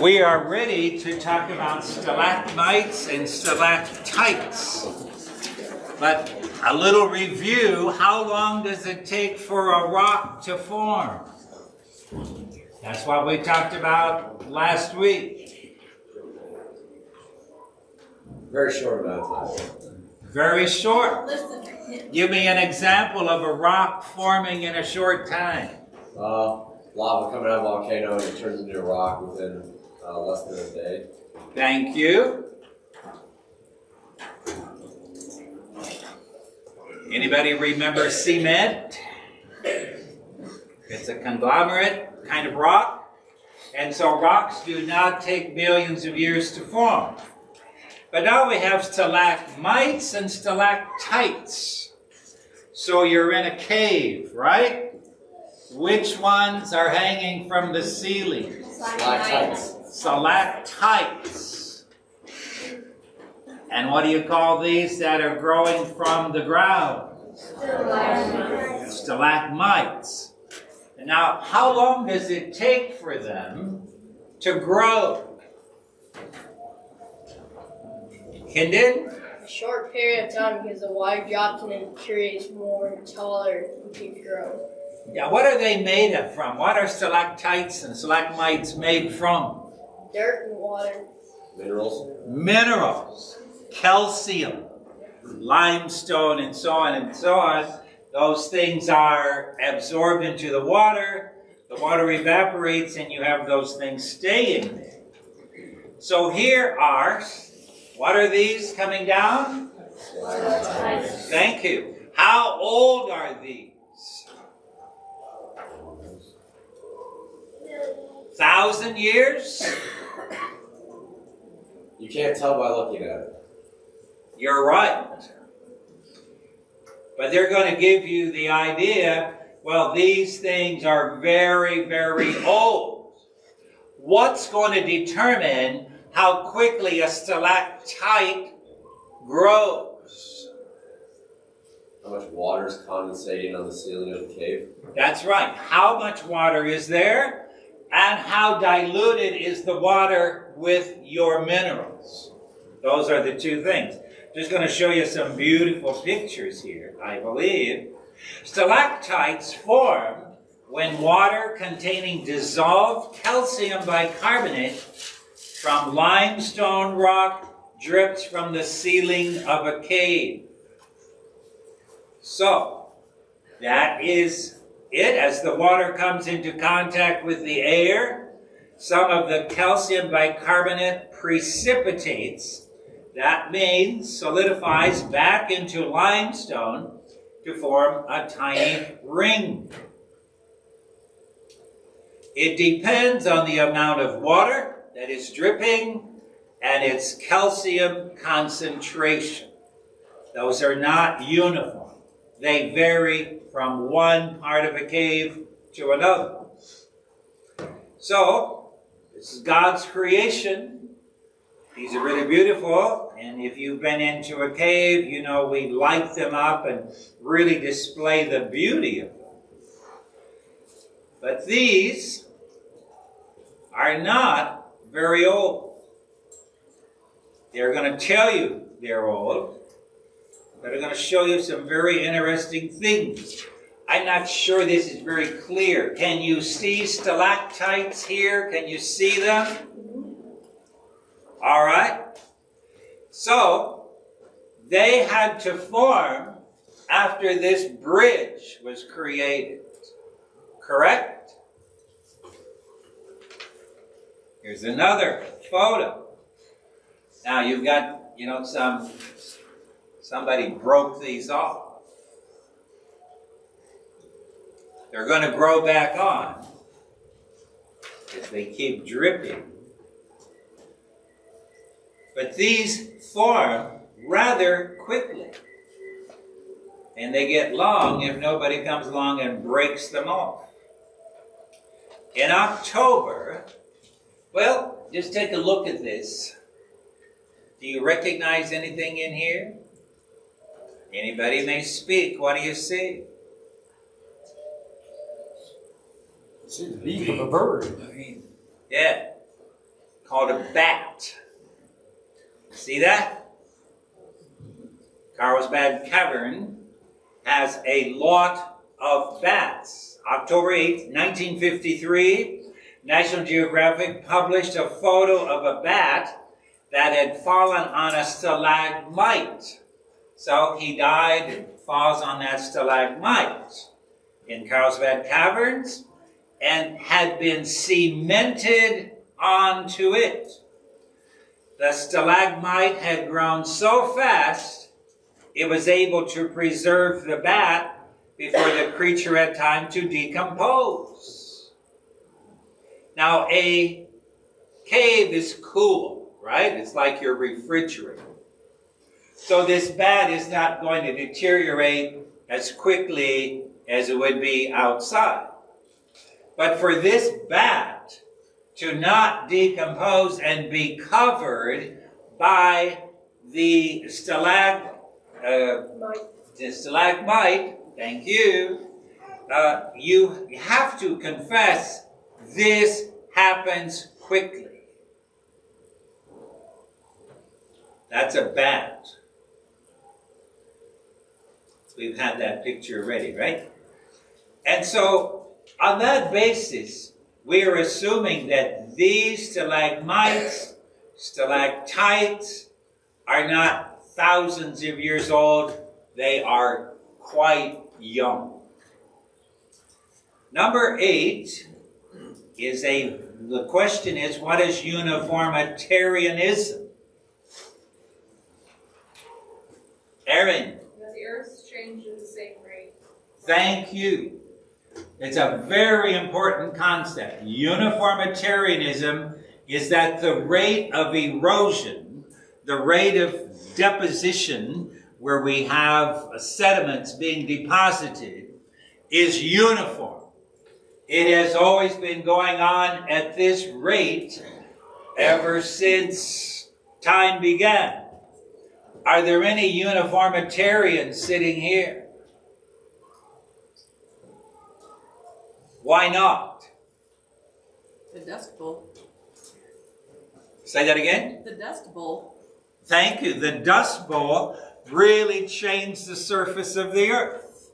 We are ready to talk about stalagmites and stalactites. But a little review, how long does it take for a rock to form? That's what we talked about last week. Very short amount of time. Very short. Give me an example of a rock forming in a short time. Lava coming out of a volcano and it turns into a rock within less than a day. Thank you. Anybody remember cement? It's a conglomerate kind of rock. And so rocks do not take millions of years to form. But now we have stalagmites and stalactites. So you're in a cave, right? Which ones are hanging from the ceiling? Stalactites. Stalactites. And what do you call these that are growing from the ground? Stalagmites. Stalagmites. And now, how long does it take for them to grow? Kindin? A short period of time because the water drops and it creates more taller and keeps growing. Yeah, what are they made of from? What are stalactites and stalagmites made from? Dirt and water. Minerals. Minerals. Calcium, limestone, and so on and so on. Those things are absorbed into the water evaporates, and you have those things staying there. So here are, what are these coming down? Stalactites. Thank you. How old are these? 1,000 years? You can't tell by looking at it. You're right. But they're going to give you the idea, well, these things are very, very old. What's going to determine how quickly a stalactite grows? How much water is condensating on the ceiling of the cave? That's right. How much water is there? And how diluted is the water with your minerals? Those are the two things. Just going to show you some beautiful pictures here, I believe. Stalactites form when water containing dissolved calcium bicarbonate from limestone rock drips from the ceiling of a cave. So, that is it. As the water comes into contact with the air, some of the calcium bicarbonate precipitates. That means solidifies back into limestone to form a tiny ring. It depends on the amount of water that is dripping and its calcium concentration. Those are not uniform. They vary from one part of a cave to another. So, this is God's creation. These are really beautiful, and if you've been into a cave, you know we light them up and really display the beauty of them. But these are not very old. They're going to tell you they're old, but they're going to show you some very interesting things. I'm not sure this is very clear. Can you see stalactites here? Can you see them? All right. So, they had to form after this bridge was created. Correct? Here's another photo. Now, you've got, somebody broke these off. They're going to grow back on if they keep dripping. But these form rather quickly. And they get long if nobody comes along and breaks them off. In October, well, just take a look at this. Do you recognize anything in here? Anybody may speak. What do you see? See the beak of a bird. Yeah. called a bat. See that? Carlsbad Cavern has a lot of bats. October 8th, 1953, National Geographic published a photo of a bat that had fallen on a stalagmite. So he died and falls on that stalagmite in Carlsbad Caverns and had been cemented onto it. The stalagmite had grown so fast it was able to preserve the bat before the creature had time to decompose. Now, a cave is cool, right? It's like your refrigerator. So this bat is not going to deteriorate as quickly as it would be outside. But for this bat to not decompose and be covered by the stalagmite, thank you, you have to confess this happens quickly. That's a bat. We've had that picture already, right? And so, on that basis, we are assuming that these stalagmites, stalactites, are not thousands of years old. They are quite young. Number 8 is the question is, what is uniformitarianism? Aaron. The Earth changes at the same rate. Thank you. It's a very important concept. Uniformitarianism is that the rate of erosion, the rate of deposition, where we have sediments being deposited, is uniform. It has always been going on at this rate ever since time began. Are there any uniformitarians sitting here? Why not? The Dust Bowl. Say that again? The Dust Bowl. Thank you. The Dust Bowl really changed the surface of the earth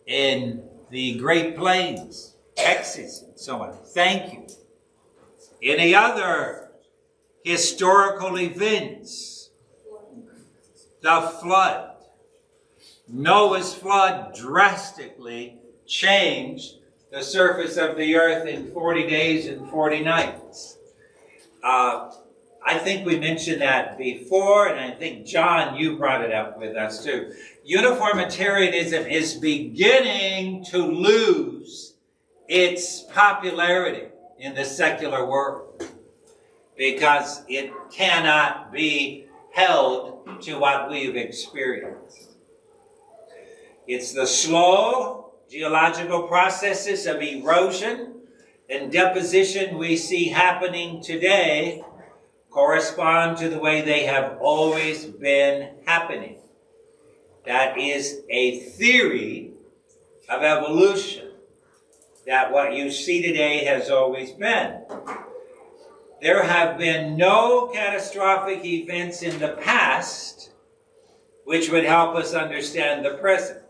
in the Great Plains, Texas, and so on. Thank you. Any other historical events? The flood. Noah's flood drastically changed the surface of the earth in 40 days and 40 nights. I think we mentioned that before, and I think, John, you brought it up with us too. Uniformitarianism is beginning to lose its popularity in the secular world because it cannot be held to what we've experienced. It's the slow geological processes of erosion and deposition we see happening today correspond to the way they have always been happening. That is a theory of evolution, that what you see today has always been. There have been no catastrophic events in the past which would help us understand the present.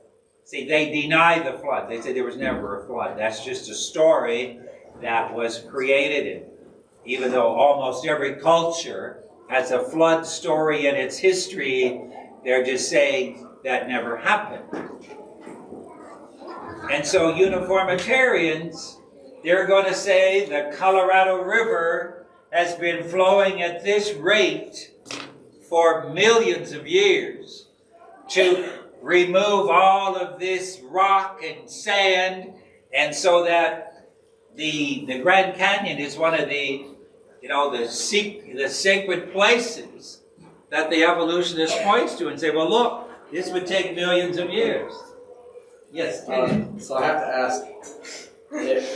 See, they deny the flood. They say there was never a flood. That's just a story that was created. Even though almost every culture has a flood story in its history, they're just saying that never happened. And so uniformitarians, they're going to say the Colorado River has been flowing at this rate for millions of years to remove all of this rock and sand, and so that the Grand Canyon is one of the sacred places that the evolutionists point to and say, well, look, this would take millions of years. Yes. So I have to ask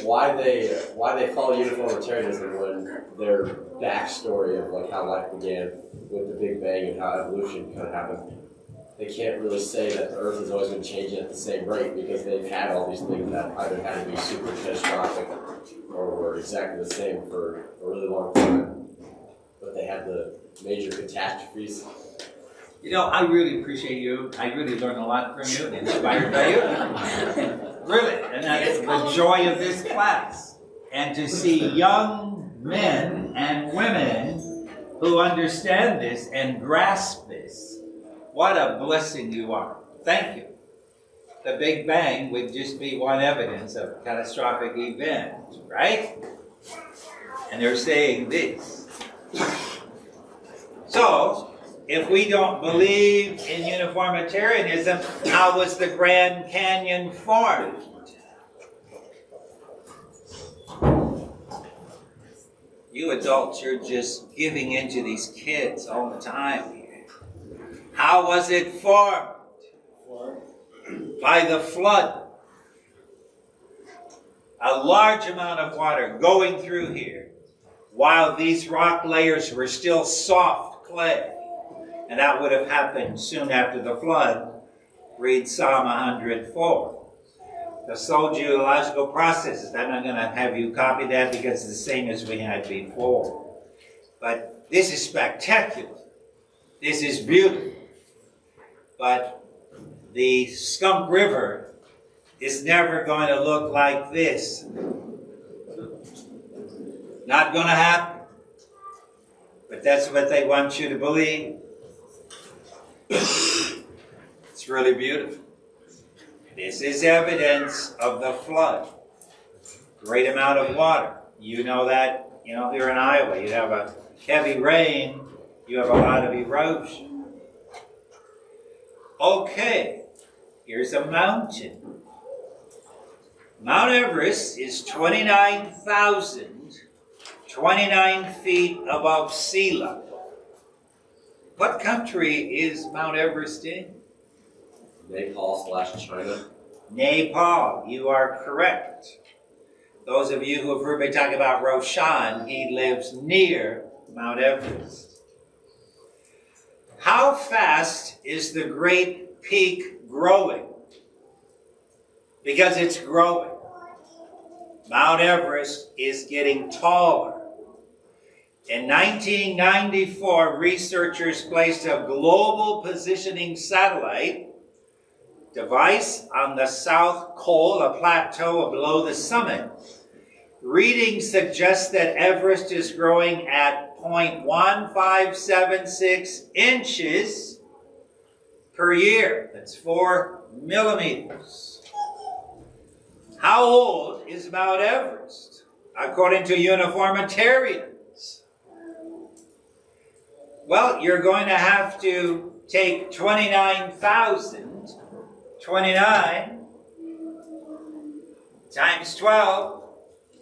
why they follow uniformitarianism when their backstory of like how life began with the Big Bang and how evolution kind of happened. They can't really say that the Earth has always been changing at the same rate because they've had all these things that either had to be super catastrophic or were exactly the same for a really long time. but they had the major catastrophes. You know, I really appreciate you. I really learned a lot from you and inspired by you. Really, and that's the joy of this class. And to see young men and women who understand this and grasp this, what a blessing you are. Thank you. The Big Bang would just be one evidence of a catastrophic event, right? And they're saying this. So, if we don't believe in uniformitarianism, how was the Grand Canyon formed? You adults, you're just giving into these kids all the time here. How was it formed? By the flood. A large amount of water going through here while these rock layers were still soft clay. And that would have happened soon after the flood. Read Psalm 104. The slow geological processes. I'm not going to have you copy that because it's the same as we had before. But this is spectacular. This is beautiful. But the Skunk River is never going to look like this. Not going to happen. But that's what they want you to believe. It's really beautiful. This is evidence of the flood. Great amount of water. You know that, here in Iowa, you have a heavy rain, you have a lot of erosion. Okay, here's a mountain. Mount Everest is 29,029 feet above sea level. What country is Mount Everest in? Nepal/China. Nepal, you are correct. Those of you who have heard me talk about Roshan, he lives near Mount Everest. How fast is the Great Peak growing? Because it's growing. Mount Everest is getting taller. In 1994, researchers placed a global positioning satellite device on the south col, a plateau below the summit. Readings suggest that Everest is growing at 0.1576 inches per year. That's 4 millimeters. How old is Mount Everest, according to uniformitarians? Well, you're going to have to take 29,029 times 12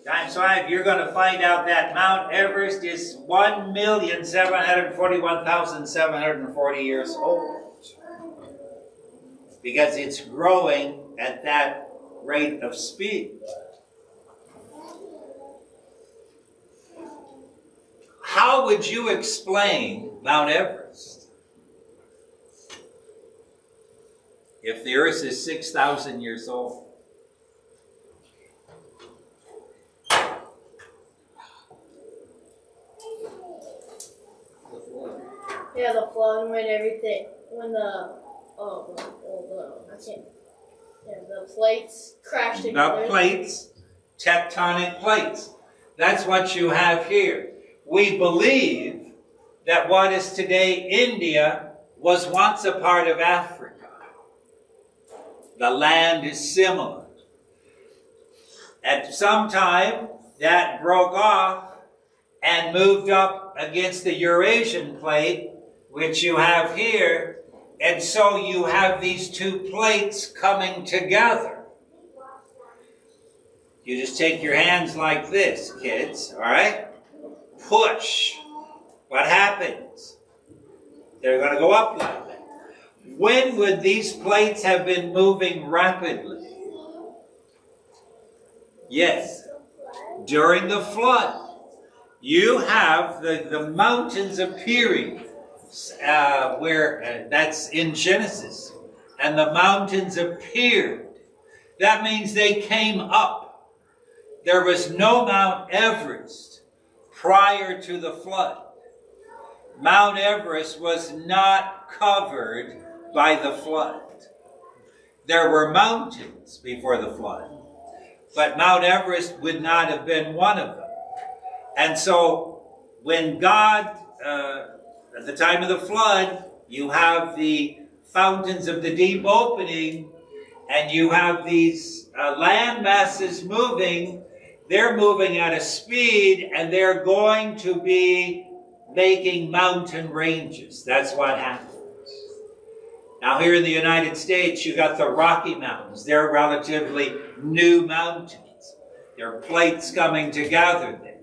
times 5. You're going to find out that Mount Everest is 1,741,740 years old. Because it's growing at that rate of speed. How would you explain Mount Everest? If the Earth is 6,000 years old. Yeah, the flood when everything, the plates crashed together. The plates, tectonic plates. That's what you have here. We believe that what is today India was once a part of Africa. The land is similar. At some time, that broke off and moved up against the Eurasian plate, which you have here, and so you have these two plates coming together. You just take your hands like this, kids, all right? Push. What happens? They're going to go up like that. When would these plates have been moving rapidly? Yes, during the flood. You have the mountains appearing that's in Genesis. And the mountains appeared. That means they came up. There was no Mount Everest prior to the flood. Mount Everest was not covered by the flood. There were mountains before the flood, but Mount Everest would not have been one of them. And so when God, at the time of the flood, you have the fountains of the deep opening, and you have these land masses moving. They're moving at a speed, and they're going to be making mountain ranges. That's what happens. Now here in the United States, you got the Rocky Mountains. They're relatively new mountains. There are plates coming together there.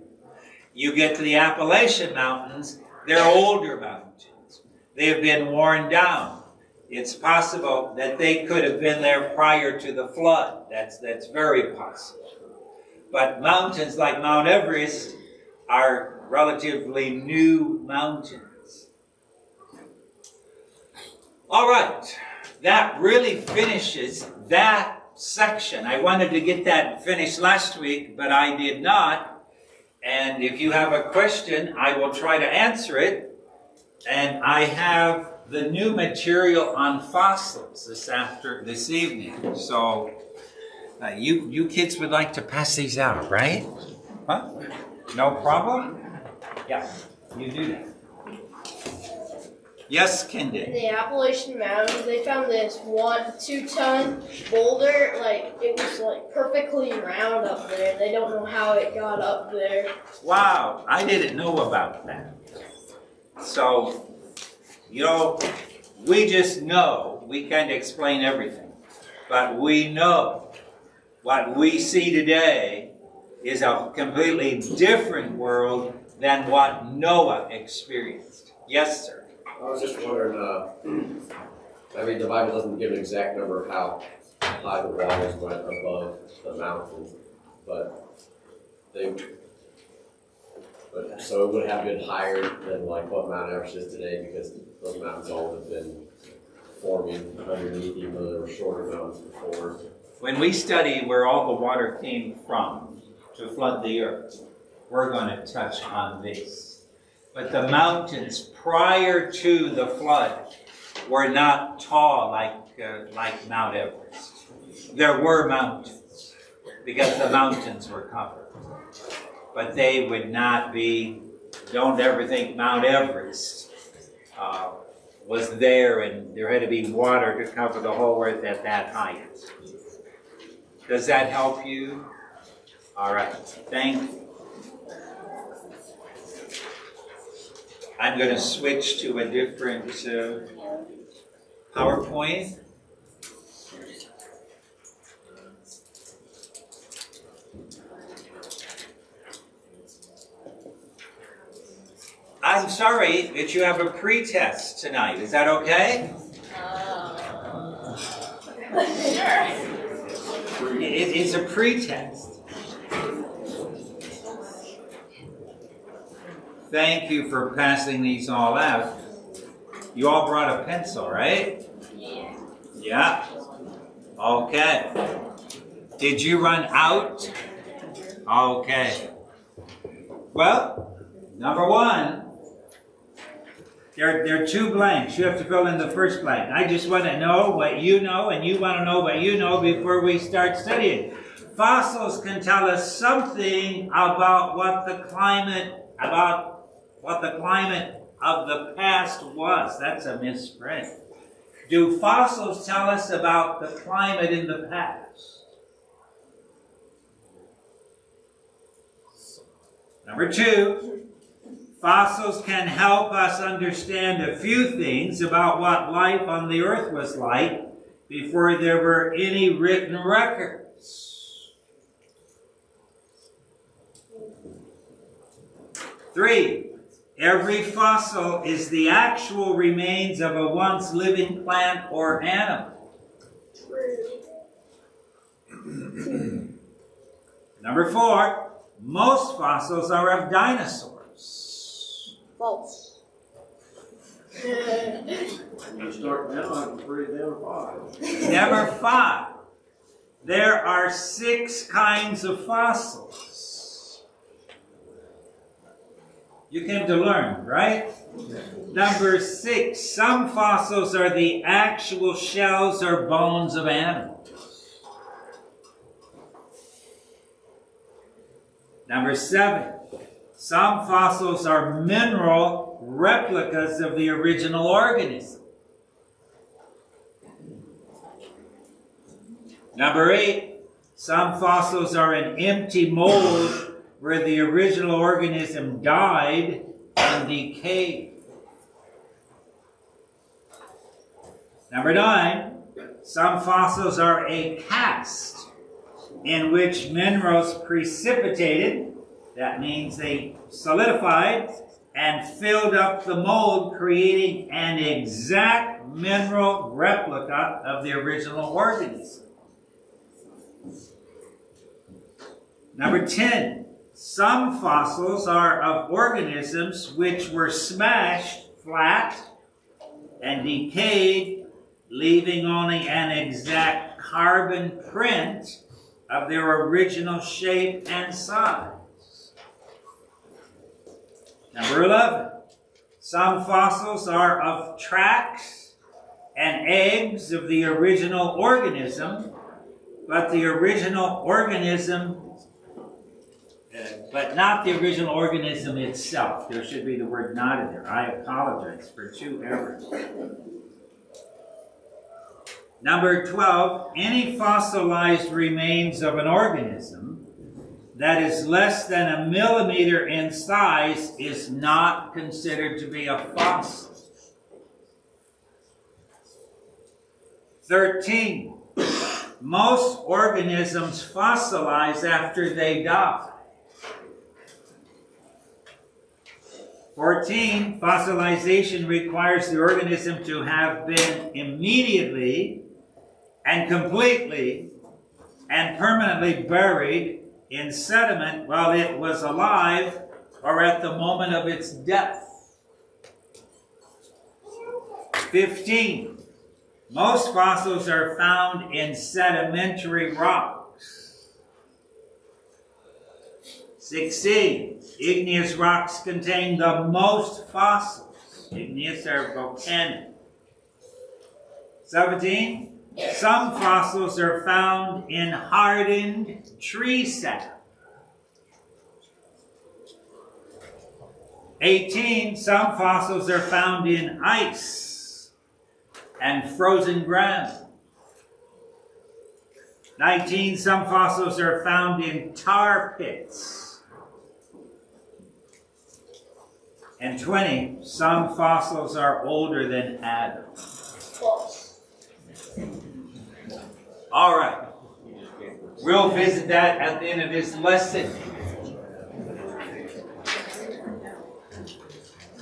You get to the Appalachian Mountains, they're older mountains. They have been worn down. It's possible that they could have been there prior to the flood. That's very possible. But mountains like Mount Everest are relatively new mountains. All right, that really finishes that section. I wanted to get that finished last week, but I did not. And if you have a question, I will try to answer it. And I have the new material on fossils this evening. So you kids would like to pass these out, right? Huh? No problem? Yeah, you do that. Yes, Kendi. In the Appalachian Mountains, they found this 2-ton boulder. Like, it was like perfectly round up there. They don't know how it got up there. Wow, I didn't know about that. So, you know, we just know. We can't explain everything. But we know what we see today is a completely different world than what Noah experienced. Yes, sir. I was just wondering, I mean, the Bible doesn't give an exact number of how high the waters went above the mountains, but so it would have been higher than like what Mount Everest is today, because those mountains all have been forming underneath, even though there were shorter mountains before. When we study where all the water came from to flood the earth, we're going to touch on this. But the mountains prior to the flood were not tall like Mount Everest. There were mountains because the mountains were covered. But they would not be, don't ever think Mount Everest was there and there had to be water to cover the whole earth at that height. Does that help you? All right, thank you. I'm going to switch to a different PowerPoint. I'm sorry that you have a pre-test tonight. Is that okay? Sure. It's a pre-test. Thank you for passing these all out. You all brought a pencil, right? Yeah. Yeah. Okay. Did you run out? Okay. Well, number one, there are two blanks. You have to fill in the first blank. I just want to know what you know, and you want to know what you know before we start studying. Fossils can tell us something about what the climate of the past was. That's a misprint. Do fossils tell us about the climate in the past? Number two, fossils can help us understand a few things about what life on the earth was like before there were any written records. 3, every fossil is the actual remains of a once living plant or animal. Number 4, most fossils are of dinosaurs. False. You start now, I'm pretty down 5. Number 5, there are 6 kinds of fossils. You came to learn, right? Number 6, some fossils are the actual shells or bones of animals. Number 7, some fossils are mineral replicas of the original organism. Number 8, some fossils are an empty mold where the original organism died and decayed. Number 9, some fossils are a cast in which minerals precipitated, that means they solidified, and filled up the mold, creating an exact mineral replica of the original organism. Number 10, some fossils are of organisms which were smashed flat and decayed, leaving only an exact carbon print of their original shape and size. Number 11, some fossils are of tracks and eggs of the original organism, but not the original organism itself. There should be the word "not" in there. I apologize for 2 errors. Number 12, any fossilized remains of an organism that is less than a millimeter in size is not considered to be a fossil. 13, most organisms fossilize after they die. 14, fossilization requires the organism to have been immediately and completely and permanently buried in sediment while it was alive or at the moment of its death. 15, most fossils are found in sedimentary rocks. 16, igneous rocks contain the most fossils. Igneous are volcanic. 17, some fossils are found in hardened tree sap. 18, some fossils are found in ice and frozen ground. 19, some fossils are found in tar pits. And 20, some fossils are older than Adam. False. All right. We'll visit that at the end of this lesson.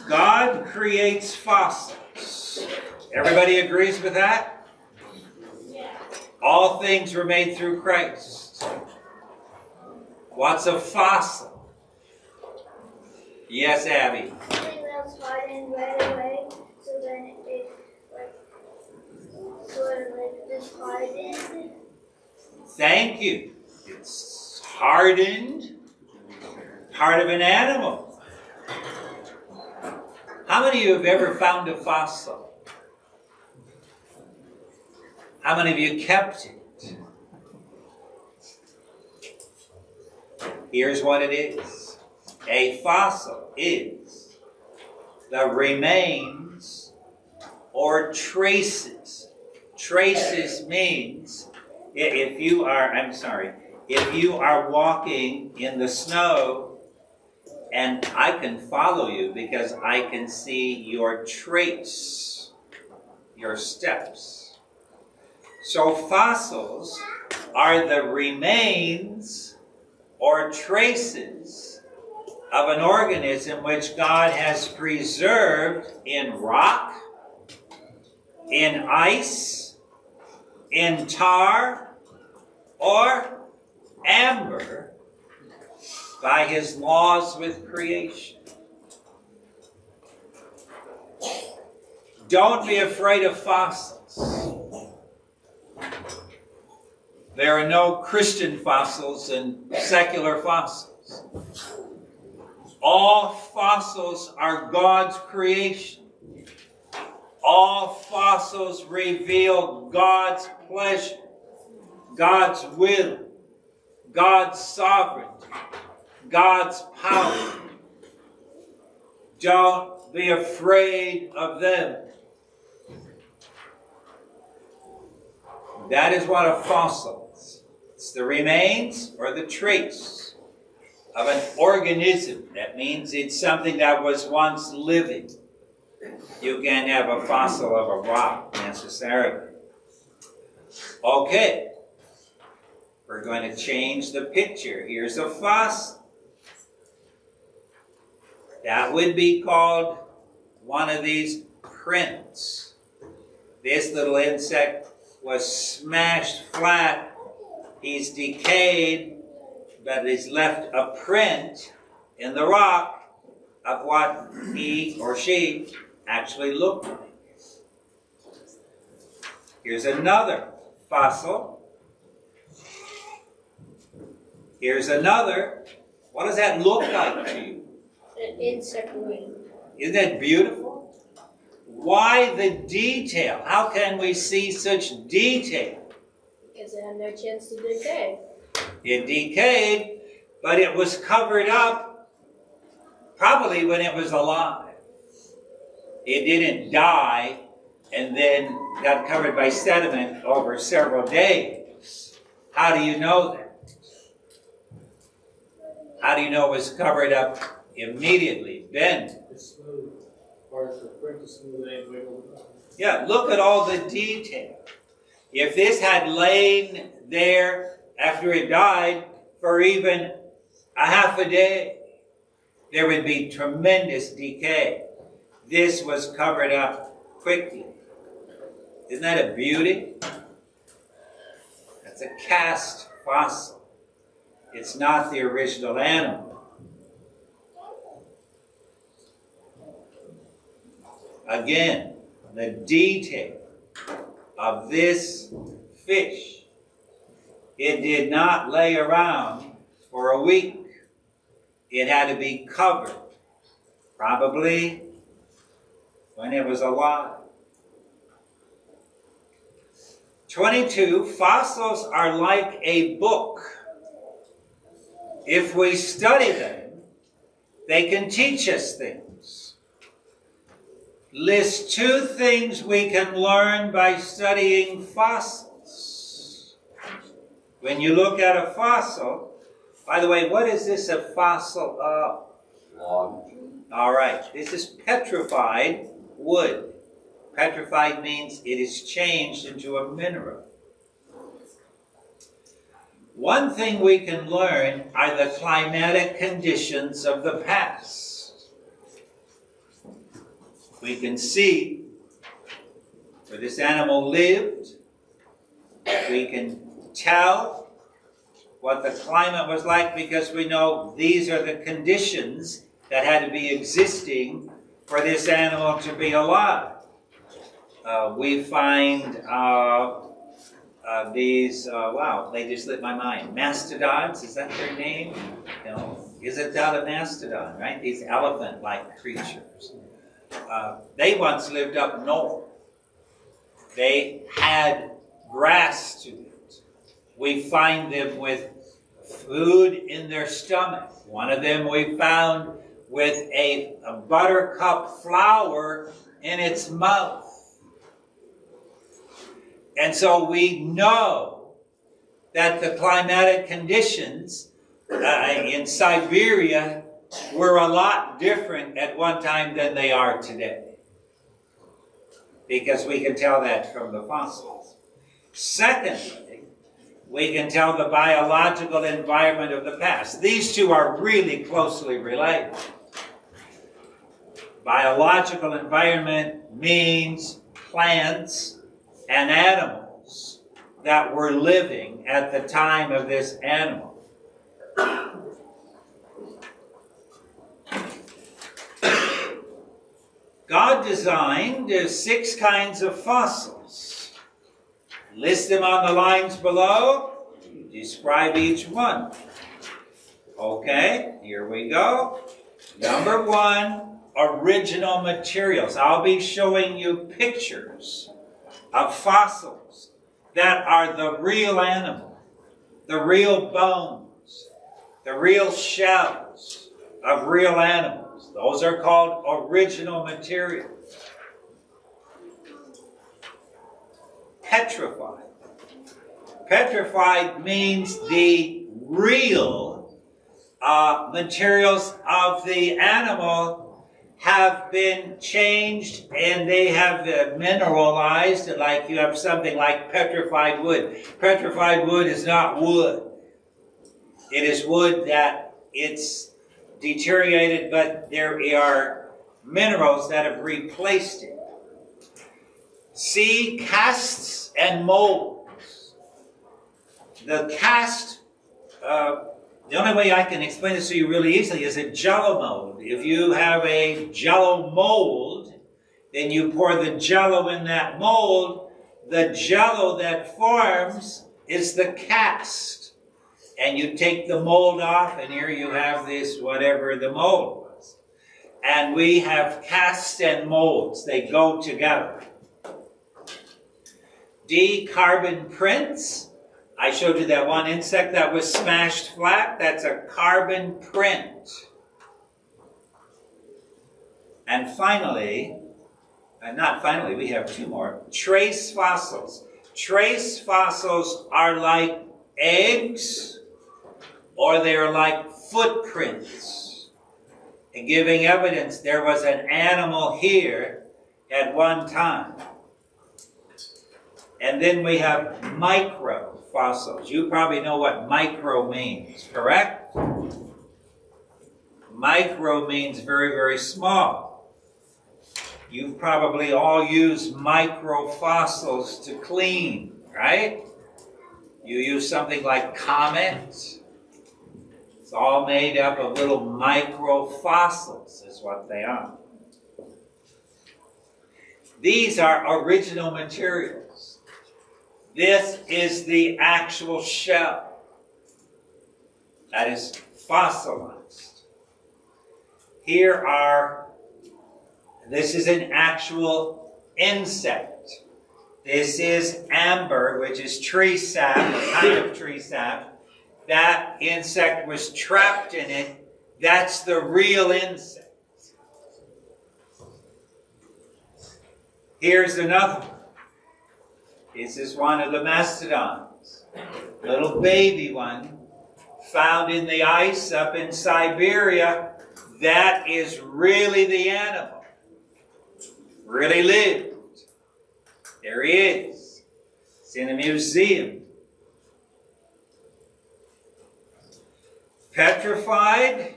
God creates fossils. Everybody agrees with that? All things were made through Christ. What's a fossil? Yes, Abby. Something that's hardened right away, so then it sort of just hardened. Thank you. It's hardened, part of an animal. How many of you have ever found a fossil? How many of you kept it? Here's what it is. A fossil is the remains or traces. Traces means if you are walking in the snow and I can follow you because I can see your trace, your steps. So fossils are the remains or traces of an organism which God has preserved in rock, in ice, in tar, or amber by his laws with creation. Don't be afraid of fossils. There are no Christian fossils and secular fossils. All fossils are God's creation. All fossils reveal God's pleasure, God's will, God's sovereignty, God's power. Don't be afraid of them. That is what a fossil is. It's the remains or the trace of an organism. That means it's something that was once living. You can't have a fossil of a rock necessarily. Okay. We're going to change the picture. Here's a fossil. That would be called one of these prints. This little insect was smashed flat. He's decayed, but he's left a print in the rock of what he or she actually looked like. Here's another fossil. Here's another. What does that look like to you? An insect wing. Isn't that beautiful? Why the detail? How can we see such detail? Because it had no chance to decay. It decayed, but it was covered up probably when it was alive. It didn't die and then got covered by sediment over several days. How do you know that? How do you know it was covered up immediately? Ben? It's smooth. Parts are pretty smooth, ain't wiggled up. Yeah, look at all the detail. If this had lain there after it died for even a half a day, there would be tremendous decay. This was covered up quickly. Isn't that a beauty? That's a cast fossil. It's not the original animal. Again, the detail of this fish. It did not lay around for a week. It had to be covered, probably when it was alive. 22, fossils are like a book. If we study them, they can teach us things. List 2 things we can learn by studying fossils. When you look at a fossil, by the way, what is this a fossil of? Log. All right, this is petrified wood. Petrified means it is changed into a mineral. One thing we can learn are the climatic conditions of the past. We can see where this animal lived. We can tell what the climate was like because we know these are the conditions that had to be existing for this animal to be alive. We find these, wow, they just lit my mind. Mastodons, is that their name? No. Is it out of Mastodon, right? These elephant-like creatures. They once lived up north. They had grass to eat. We find them with food in their stomach. One of them we found with a buttercup flower in its mouth. And so we know that the climatic conditions in Siberia were a lot different at one time than they are today. Because we can tell that from the fossils. Secondly, we can tell the biological environment of the past. These two are really closely related. Biological environment means plants and animals that were living at the time of this animal. God designed 6 kinds of fossils. List them on the lines below. Describe each one. Okay, here we go. Number one, original materials. I'll be showing you pictures of fossils that are the real animal, the real bones, the real shells of real animals. Those are called original materials. Petrified. Petrified means the real materials of the animal have been changed and they have mineralized, like you have something like petrified wood. Petrified wood is not wood. It is wood that it's deteriorated, but there are minerals that have replaced it. See, casts and molds. The cast, the only way I can explain this to you really easily is a jello mold. If you have a jello mold, then you pour the jello in that mold. The jello that forms is the cast. And you take the mold off, and here you have this, whatever the mold was. And we have casts and molds. They go together. D, carbon prints. I showed you that one insect that was smashed flat. That's a carbon print. And finally, we have two more. Trace fossils. Trace fossils are like eggs, or they are like footprints, and giving evidence there was an animal here at one time. And then we have micro fossils. You probably know what micro means, correct? Micro means very, very small. You've probably all used micro fossils to clean, right? You use something like Comet. It's all made up of little micro fossils, is what they are. These are original materials. This is the actual shell that is fossilized. This is an actual insect. This is amber, which is tree sap, a kind of tree sap. That insect was trapped in it. That's the real insect. Here's another one. This is one of the Mastodons. Little baby one found in the ice up in Siberia. That is really the animal. Really lived. There he is. It's in a museum. Petrified,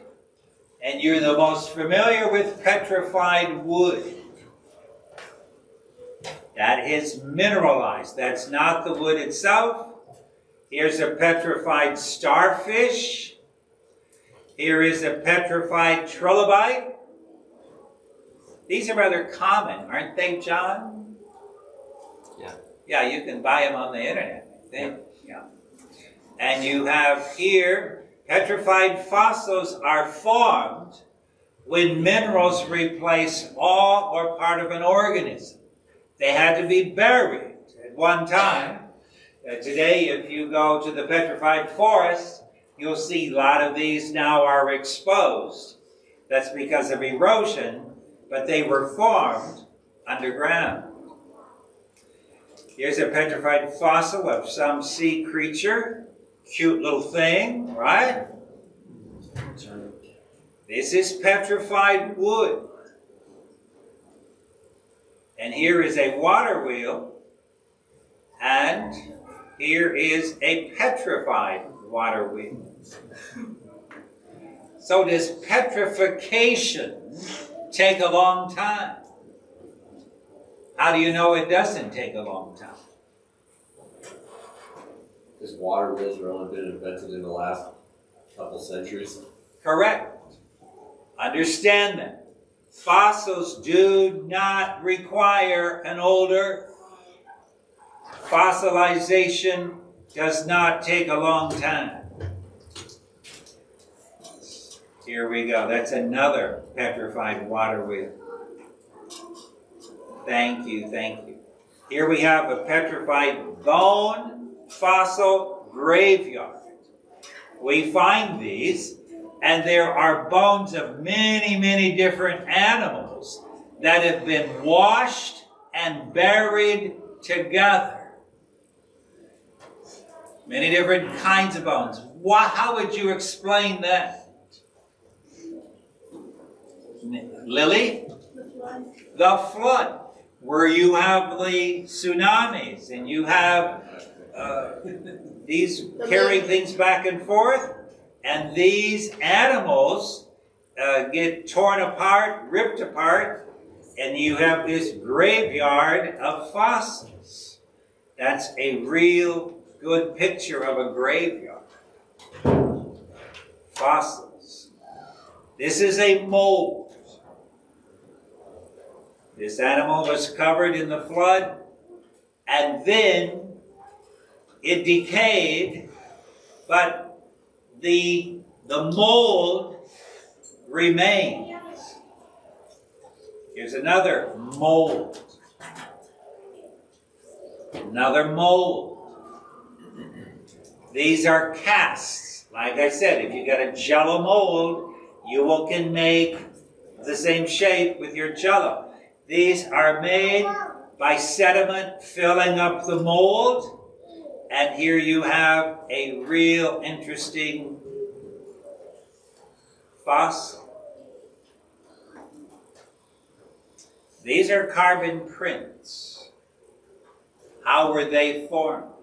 and you're the most familiar with petrified wood. That is mineralized. That's not the wood itself. Here's a petrified starfish. Here is a petrified trilobite. These are rather common, aren't they, John? Yeah. Yeah, you can buy them on the internet, I think. Yeah. And you have here, petrified fossils are formed when minerals replace all or part of an organism. They had to be buried at one time. Today, if you go to the petrified forest, you'll see a lot of these now are exposed. That's because of erosion, but they were formed underground. Here's a petrified fossil of some sea creature. Cute little thing, right? This is petrified wood. And here is a water wheel. And here is a petrified water wheel. So does petrification take a long time? How do you know it doesn't take a long time? Because water wheels have only been invented in the last couple centuries. Correct. Understand that. Fossils do not require an old earth. Fossilization does not take a long time. Here we go. That's another petrified water wheel. Thank you, thank you. Here we have a petrified bone fossil graveyard. We find these, and there are bones of many, many different animals that have been washed and buried together. Many different kinds of bones. How would you explain that? Lily? The flood, where you have the tsunamis and you have these carrying things back and forth, and these animals get torn apart, ripped apart, and you have this graveyard of fossils. That's a real good picture of a graveyard. Fossils. This is a mold. This animal was covered in the flood, and then it decayed, but the mold remains. Here's another mold. Another mold. These are casts. Like I said, if you got a jello mold, you can make the same shape with your jello. These are made by sediment filling up the mold. And here you have a real interesting fossil. These are carbon prints. How were they formed?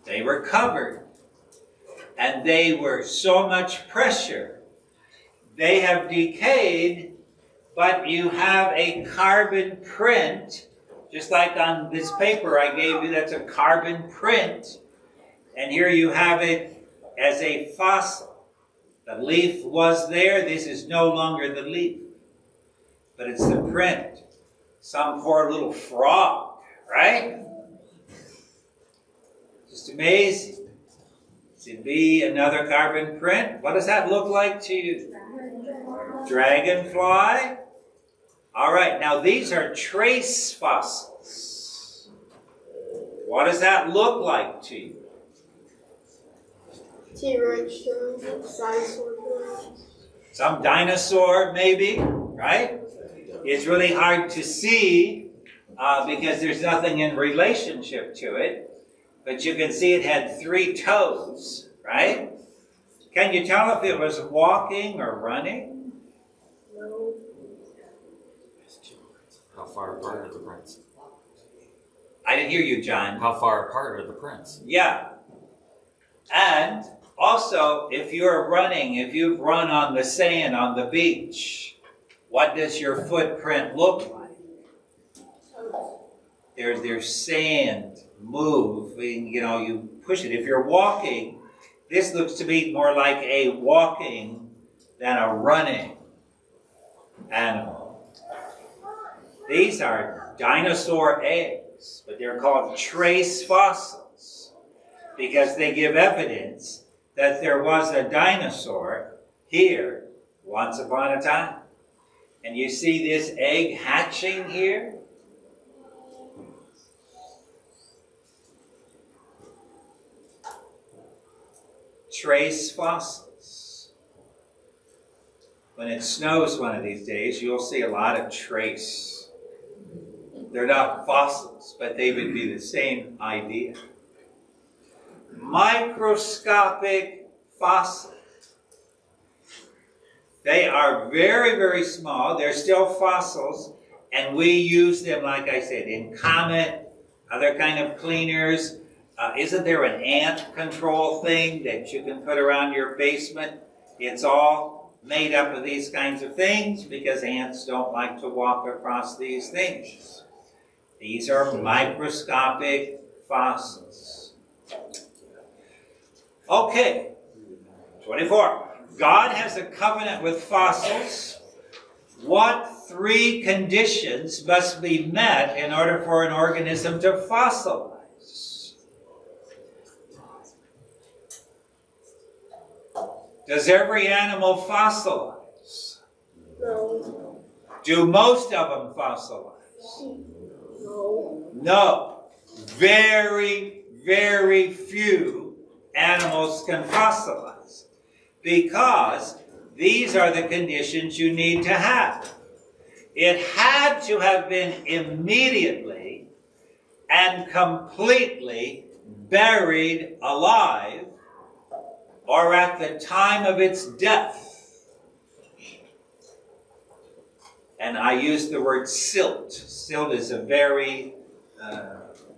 They were covered, and they were so much pressure, they have decayed, but you have a carbon print, just like on this paper I gave you, that's a carbon print, and here you have it as a fossil. The leaf was there, this is no longer the leaf, but it's the print. Some poor little frog, right? Just amazing. To be another carbon print. What does that look like to you? Dragonfly. All right, now these are trace fossils. What does that look like to you? T-Rex, dinosaur. Some dinosaur, maybe, right? It's really hard to see because there's nothing in relationship to it. But you can see it had 3 toes, right? Can you tell if it was walking or running? No. How far apart are the prints? I didn't hear you, John. How far apart are the prints? Yeah. And also, if you're running, if you've run on the sand on the beach, what does your footprint look like? There's sand moving, you push it. If you're walking, this looks to be more like a walking than a running animal. These are dinosaur eggs, but they're called trace fossils because they give evidence that there was a dinosaur here once upon a time. And you see this egg hatching here? Trace fossils. When it snows one of these days, you'll see a lot of trace. They're not fossils, but they would be the same idea. Microscopic fossils. They are very, very small. They're still fossils, and we use them, like I said, in Comet, other kind of cleaners. Isn't there an ant control thing that you can put around your basement? It's all made up of these kinds of things because ants don't like to walk across these things. These are microscopic fossils. Okay, 24. God has a covenant with fossils. What 3 conditions must be met in order for an organism to fossilize? Does every animal fossilize? No. Do most of them fossilize? No. No. Very, very few animals can fossilize because these are the conditions you need to have. It had to have been immediately and completely buried alive or at the time of its death. And I use the word silt. Silt is a very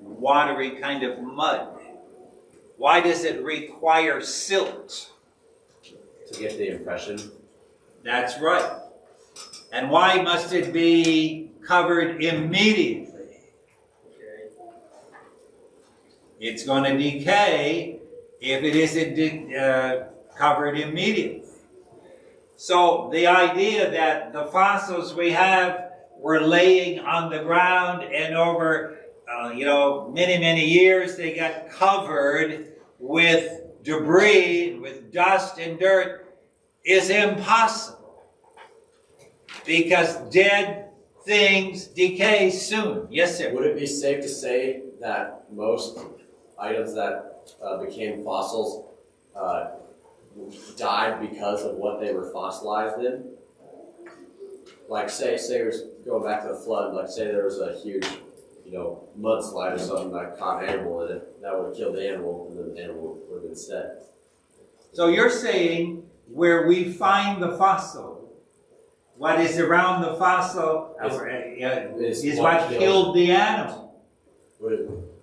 watery kind of mud. Why does it require silt? To get the impression. That's right. And why must it be covered immediately? It's going to decay if it isn't covered immediately. So the idea that the fossils we have were laying on the ground and over many, many years they got covered with debris, with dust and dirt is impossible. Because dead things decay soon. Yes, sir? Would it be safe to say that most items that became fossils died because of what they were fossilized in? Like say going back to the flood, like say there was a huge, mudslide or something that caught an animal in it, that would have killed the animal, and then the animal would have been dead. So you're saying where we find the fossil, what is around the fossil is what killed the animal.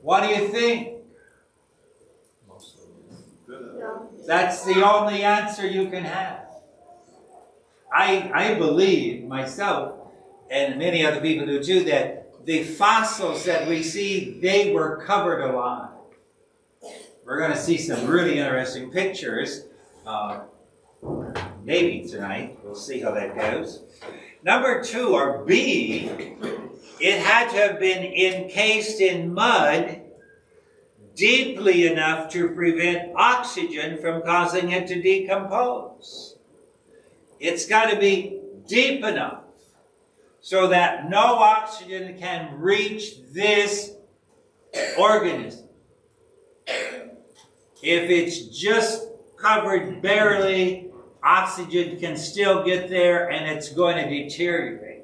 What do you think? That's the only answer you can have. I believe myself, and many other people do too, that the fossils that we see, they were covered alive. We're going to see some really interesting pictures maybe tonight. We'll see how that goes. Number 2, or B, it had to have been encased in mud deeply enough to prevent oxygen from causing it to decompose. It's got to be deep enough so that no oxygen can reach this organism. If it's just covered barely, oxygen can still get there and it's going to deteriorate.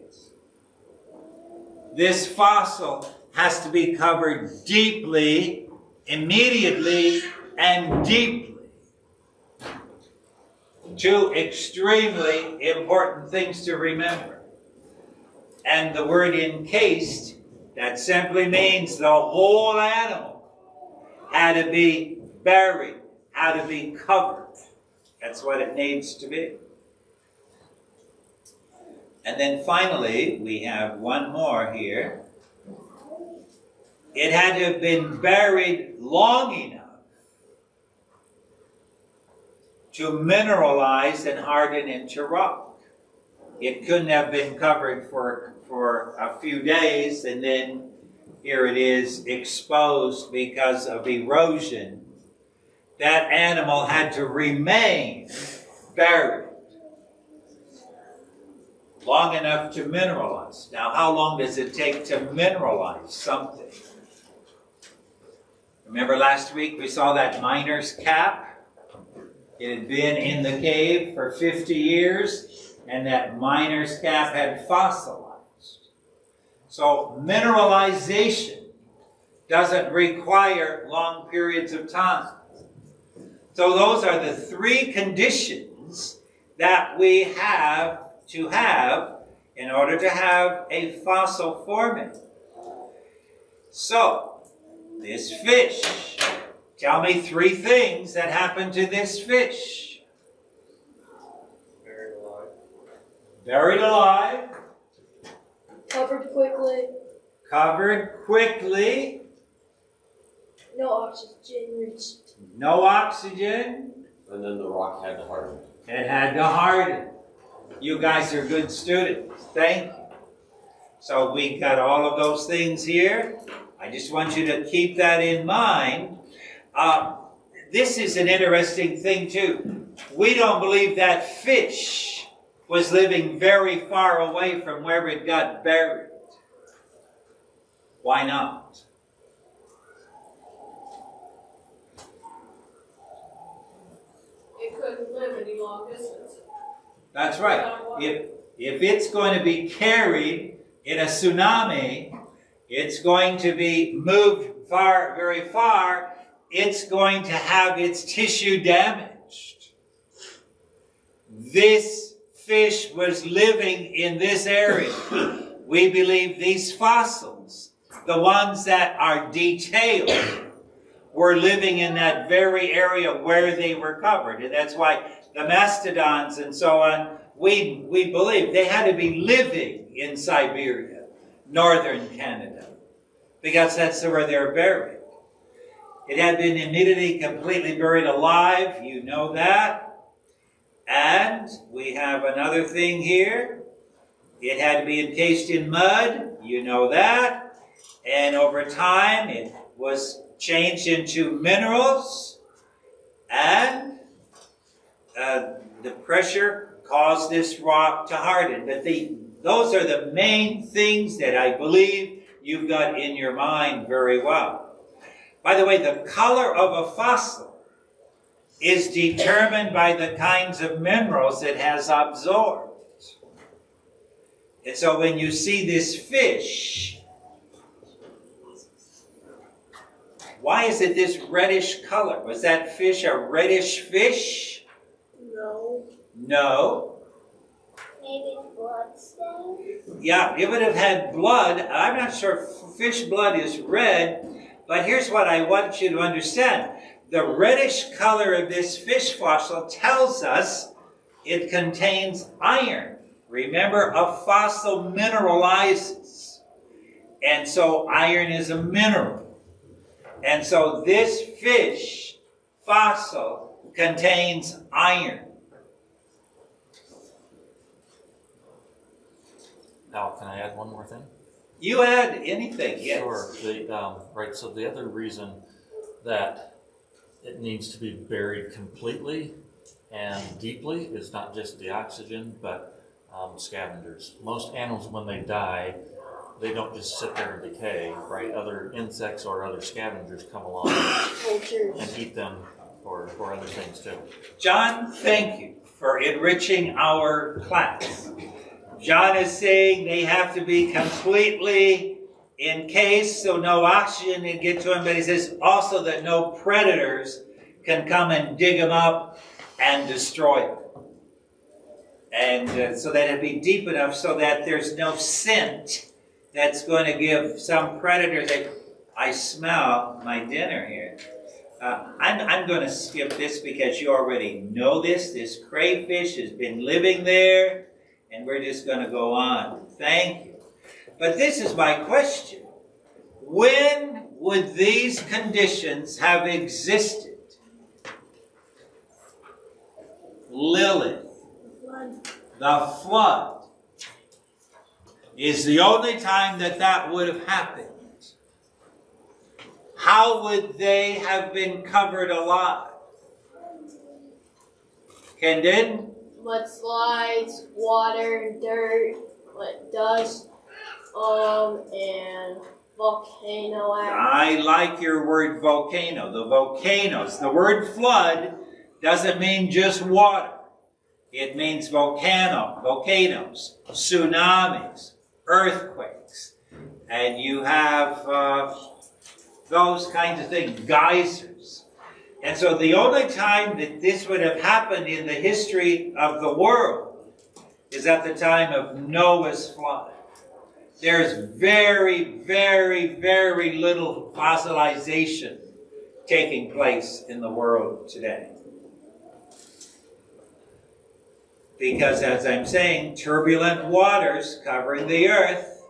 This fossil has to be covered deeply, immediately, and deeply. 2 extremely important things to remember. And the word encased, that simply means the whole animal had to be buried, had to be covered. That's what it needs to be. And then finally, we have one more here. It had to have been buried long enough to mineralize and harden into rock. It couldn't have been covered for a few days and then here it is exposed because of erosion. That animal had to remain buried long enough to mineralize. Now, how long does it take to mineralize something? Remember last week we saw that miner's cap? It had been in the cave for 50 years, and that miner's cap had fossilized. So mineralization doesn't require long periods of time. So those are the 3 conditions that we have to have in order to have a fossil forming. So, this fish, tell me 3 things that happened to this fish. Buried alive. Buried alive. Covered quickly. Covered quickly. No oxygen reached. No oxygen. And then the rock had to harden. It had to harden. You guys are good students. Thank you. So we got all of those things here. I just want you to keep that in mind. This is an interesting thing too. we don't believe that fish was living very far away from where it got buried. Why not? It couldn't live any long distance. That's right. If it's going to be carried in a tsunami, it's going to be moved far, very far, it's going to have its tissue damaged. This fish was living in this area. We believe these fossils, the ones that are detailed, were living in that very area where they were covered. And that's why the Mastodons and so on, we believe they had to be living in Siberia, northern Canada, because that's where they're buried. It had been immediately completely buried alive, you know that. And we have another thing here. It had to be encased in mud, you know that. And over time it was changed into minerals, and the pressure caused this rock to harden. But those are the main things that I believe you've got in your mind very well. By the way, the color of a fossil is determined by the kinds of minerals it has absorbed. And so when you see this fish, why is it this reddish color? Was that fish a reddish fish? No. No. Maybe blood stain? Yeah, it would have had blood. I'm not sure if fish blood is red, but here's what I want you to understand. The reddish color of this fish fossil tells us it contains iron. Remember, a fossil mineralizes. And so iron is a mineral. And so this fish fossil contains iron. Now, can I add one more thing? You add anything, yes. Sure. Right, so the other reason that it needs to be buried completely and deeply is not just the oxygen, but scavengers. Most animals, when they die, they don't just sit there and decay, right? Other insects or other scavengers come along and eat them or other things too. John, thank you for enriching our class. John is saying they have to be completely encased so no oxygen can get to them, but he says also that no predators can come and dig them up and destroy them. And so that it'd be deep enough so that there's no scent that's going to give some predators I smell my dinner here. I'm going to skip this because you already know this. This crayfish has been living there, and we're just going to go on. Thank you. But this is my question. When would these conditions have existed? Lilith, the flood, is the only time that would have happened. How would they have been covered alive? Kendon? Mudslides, water, dirt, dust, and volcano ash. I like your word volcano. The volcanoes. The word flood doesn't mean just water. It means volcanoes, tsunamis, earthquakes, and you have those kinds of things, geysers. And so the only time that this would have happened in the history of the world is at the time of Noah's flood. There's very, very, very little fossilization taking place in the world today. Because, as I'm saying, turbulent waters covering the earth,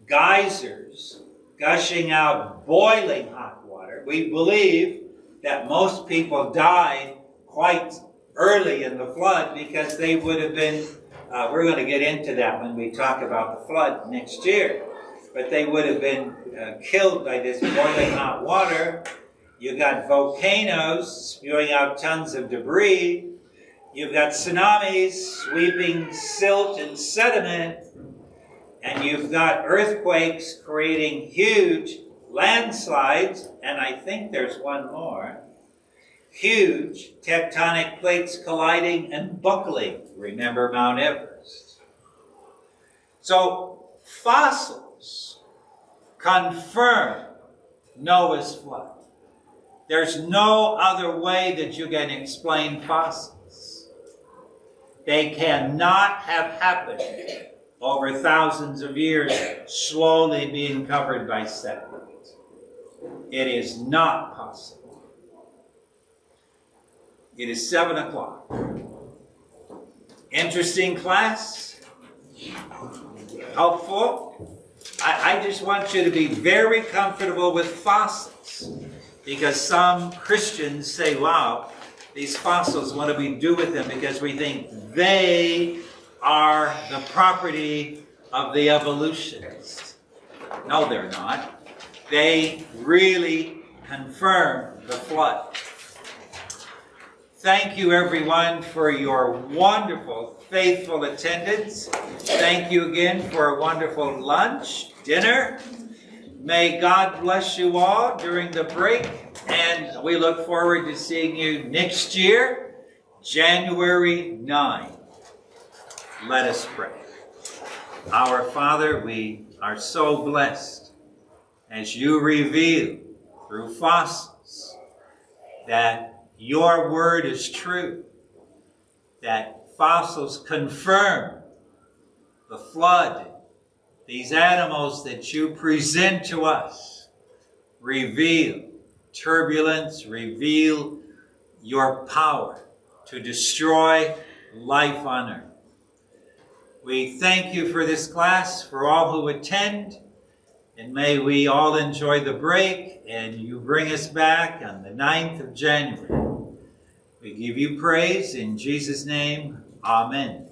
geysers gushing out boiling hot water. We believe that most people died quite early in the flood because they would have been, we're going to get into that when we talk about the flood next year, but they would have been killed by this boiling hot water. You've got volcanoes spewing out tons of debris. You've got tsunamis sweeping silt and sediment. And you've got earthquakes creating huge landslides. And I think there's one more. Huge tectonic plates colliding and buckling. Remember Mount Everest. So fossils confirm Noah's flood. There's no other way that you can explain fossils. They cannot have happened over thousands of years, slowly being covered by sediment. It is not possible. It is 7 o'clock. Interesting class? Helpful? I just want you to be very comfortable with fossils, because some Christians say, wow, these fossils, what do we do with them? Because we think they are the property of the evolutionists. No, they're not. They really confirm the flood. Thank you, everyone, for your wonderful, faithful attendance. Thank you again for a wonderful lunch, dinner. May God bless you all during the break, and we look forward to seeing you next year, January 9. Let us pray. Our Father, we are so blessed as you reveal through fossils that your word is true, that fossils confirm the flood. These animals that you present to us reveal turbulence, reveal your power to destroy life on earth. We thank you for this class, for all who attend, and may we all enjoy the break, and you bring us back on the 9th of January. We give you praise in Jesus' name. Amen.